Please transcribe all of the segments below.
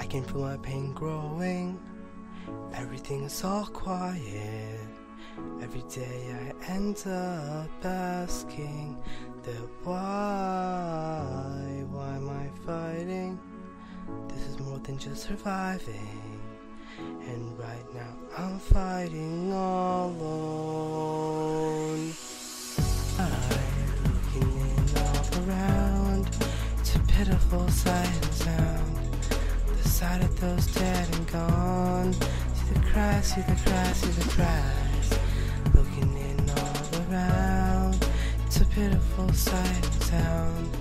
can feel my pain growing. Everything is all quiet. Every day I end up asking that why am I fighting? This is more than just surviving. And right now I'm fighting alone. I'm looking in all around. It's a pitiful sight and sound. The sight of those dead and gone. See the cries, see the cries, see the cries. Looking in all around. It's a pitiful sight and sound.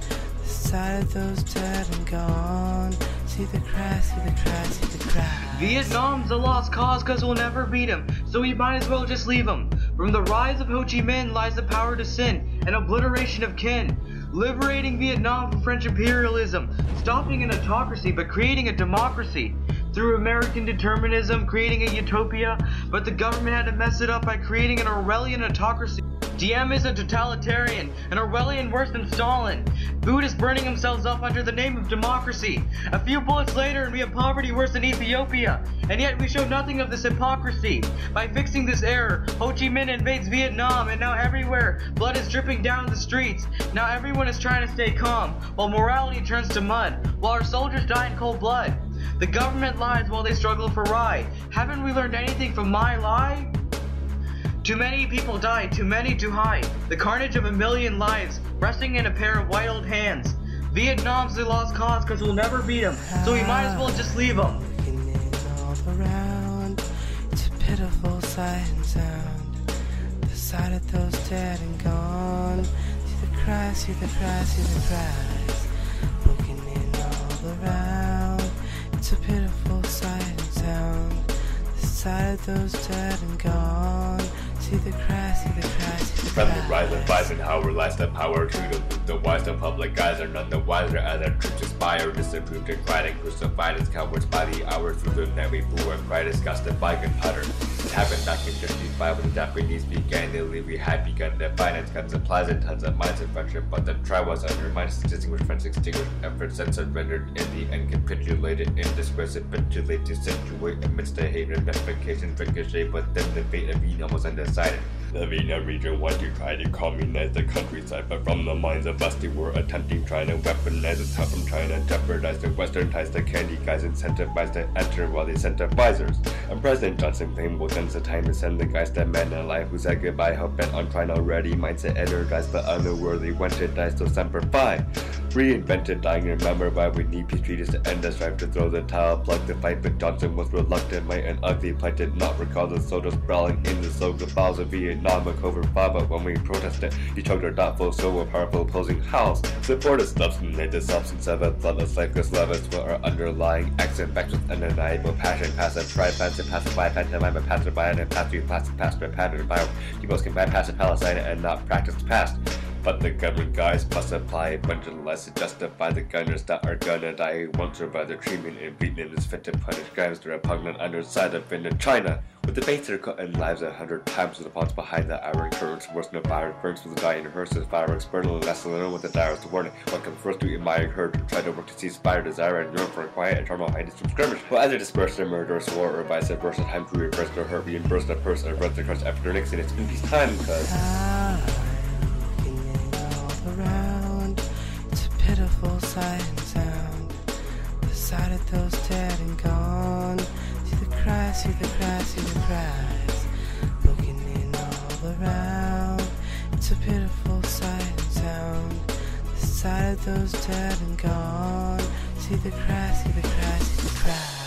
The sight of those dead and gone. See the cries, see the cries, see the cries. Vietnam's a lost cause cause we'll never beat him, so we might as well just leave him. From the rise of Ho Chi Minh lies the power to sin and obliteration of kin. Liberating Vietnam from French imperialism, stopping an autocracy but creating a democracy. Through American determinism, creating a utopia, but the government had to mess it up by creating an Orwellian autocracy. Diem is a totalitarian, an Orwellian worse than Stalin. Buddhists burning themselves up under the name of democracy. A few bullets later and we have poverty worse than Ethiopia. And yet we show nothing of this hypocrisy. By fixing this error, Ho Chi Minh invades Vietnam, and now everywhere, blood is dripping down the streets. Now everyone is trying to stay calm, while morality turns to mud, while our soldiers die in cold blood. The government lies while they struggle for right. Haven't we learned anything from my lie? Too many people died, too many too high. The carnage of a million lives, resting in a pair of white old hands. Vietnam's the lost cause cause we'll never beat him, so we might as well just leave him. Looking in all around, it's a pitiful sight and sound. The sight of those dead and gone. See the cries, see the cries, see the cries. Looking in all around, it's a pitiful sight and sound. The sight of those dead and gone. See the cries, see the cries, see the From cries. the rise of Eisenhower lies the power to the wise. The public guys are none the wiser as our troops aspire, disapproved and cried and crucified as cowards by the hour. Through the night we blew and cried, disgusted by gunpowder. It happened back in 55 when the Japanese began illegally. We had begun to finance guns, supplies, and tons of mines and friendship, but the try was undermined. Distinguished friends extinguished efforts and surrendered in the end, capitulated in disgrace, capitulated to situate amidst the hate and ramifications ricochet. But then the fate of Vietnam was undecided. The Vietnam region wanted to try to communize the countryside, but from the minds of us they were attempting trying to weaponize the town from trying to jeopardize the western ties. The candy guys incentivized to enter while they sent advisors. And President Johnson claimed, well then's the time to send the guys that man alive who said goodbye, hell bent on trying already. Mindset energized but unworthy, went to die still semper fi. Reinvented dying, remember why we need peace treaties to end the strife, to throw the towel, plug the fight, but Johnson was reluctant, might and ugly plight did not recall the soldiers brawling in the slogan files of Vietnam, a covert file, but when we protested, he choked our thoughtful, so powerful opposing howls. Support is substance, the substance of a bloodless, lifeless love is what our underlying accent backs with undeniable passion, passive pride, fancy, pacify, pantomime, passive, and passive, passive, pattern, bio. People can bypass Palestine and not practice past. But the government guys must apply a bunch of lies to justify the gunners that are gonna die who won't survive the treatment in Vietnam is fit to punish crimes the repugnant underside of China. With the baits that are cut in lives 100 times with the pawns behind the iron curtains, worse than a fire burns with the guy in hearses, fireworks burn and less alone with the direst warning. What comes first to admire her to try to work to cease fire, desire and yearn for a quiet eternal hiding from skirmish. Well, as they disperse the murderous war or vice versa, time to reverse the hurt, reimburse the purse, and run the crust after Nixon. It's been peacetime because around, it's a pitiful sight and sound. The sight of those dead and gone. See the cries, see the cries, see the cries. Looking in all around, it's a pitiful sight and sound. The sight of those dead and gone. See the cries, see the cries, see the cries.